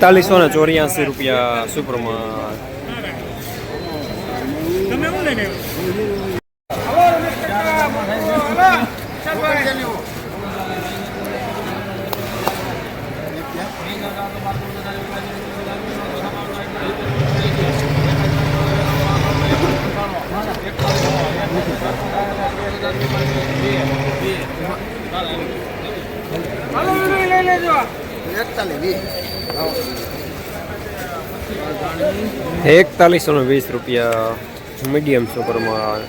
₹4184 સુપરમાં. ₹4120 medium સુપરમાં.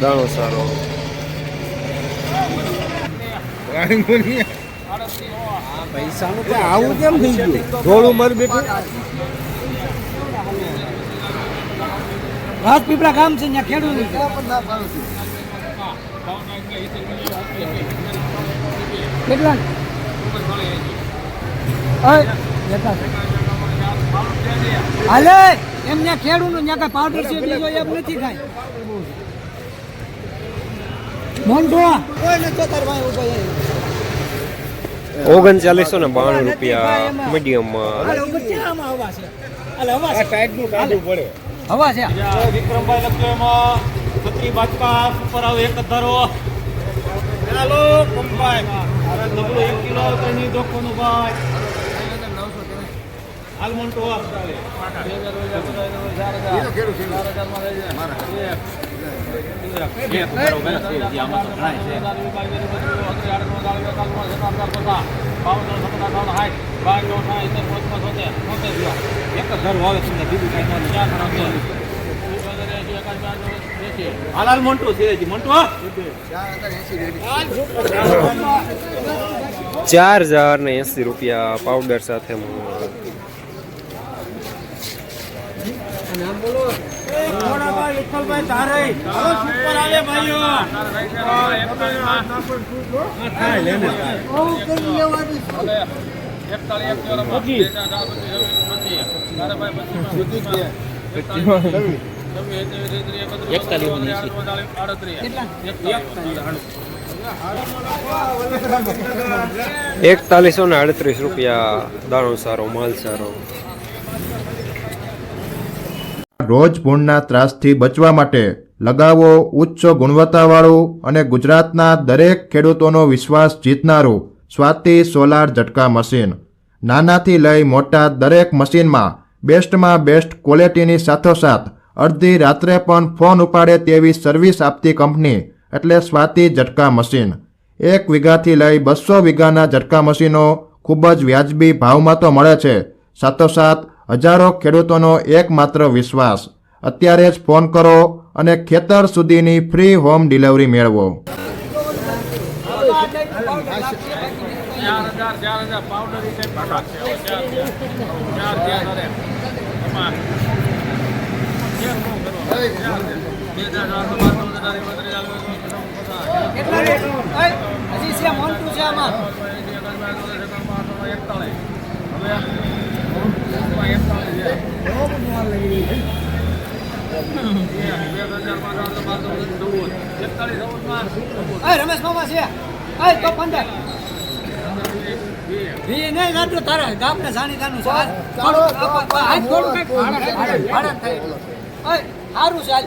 દાણો સારો. પૈસાનું આવું કેમ થઈ ગયું? થોડું મર બેઠું રાજપીપળા ગામ છે ત્યાં ખેડૂત કેટલા હાલે એમ ત્યાં ખેડૂત નું ત્યાં કઈ પાવડર છે બીજો એમ નથી કાંઈ. મોન્ટો કોઈ નથી તાર ભાઈ ઉભો ₹3992 મીડિયમમાં. હવા છે વિક્રમભાઈ લખજો એમાં છત્રી બાચકા ઉપર આવે એક જ ધારો. ચાલો પંપાઈ અરે ડબલું 1 કિલો કઈ દોખોનું ભાઈ આલમોન્ટો ચાલે હાલ મોન્ટો છે મોન્ટો ₹4080 પાવડર સાથે. ₹4138 દાણો સારો, માલ સારો. રોજ ભૂણના ત્રાસથી બચવા માટે લગાવો ઉચ્ચ ગુણવત્તાવાળું અને ગુજરાતના દરેક ખેડૂતોનો વિશ્વાસ જીતનારું સ્વાતિ સોલાર ઝટકા મશીન. નાનાથી લઈ મોટા દરેક મશીનમાં બેસ્ટમાં બેસ્ટ ક્વોલિટીની સાથોસાથ અડધી રાત્રે પણ ફોન ઉપાડે તેવી સર્વિસ આપતી કંપની એટલે સ્વાતિ ઝટકા મશીન. 1 વીઘાથી લઈ 200 વીઘાના ઝટકા મશીનો ખૂબ જ વ્યાજબી ભાવમાં તો મળે છે, સાથોસાથ હજારો ખેડૂતોનો એકમાત્ર વિશ્વાસ. અત્યારે જ ફોન કરો અને ખેતર સુધીની ફ્રી હોમ ડિલિવરી મેળવો. રમેશ મામા છે તો 15 નહીં રાત્રે તારા ગામને જાણીતાનું છે. સારું છે.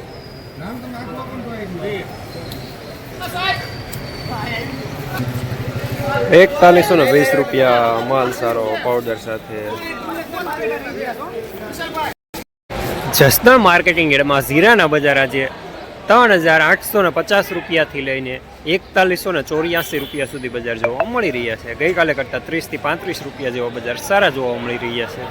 ₹4120 માલ સારો પાવડર સાથે. જસદણ માર્કેટિંગ યાર્ડમાં જીરાના બજાર આજે ₹3850 થી લઈને ₹4184 સુધી બજાર જોવા મળી રહ્યા છે. ગઈકાલે કરતાં ₹30 થી ₹35 જેવા બજાર સારા જોવા મળી રહ્યા છે.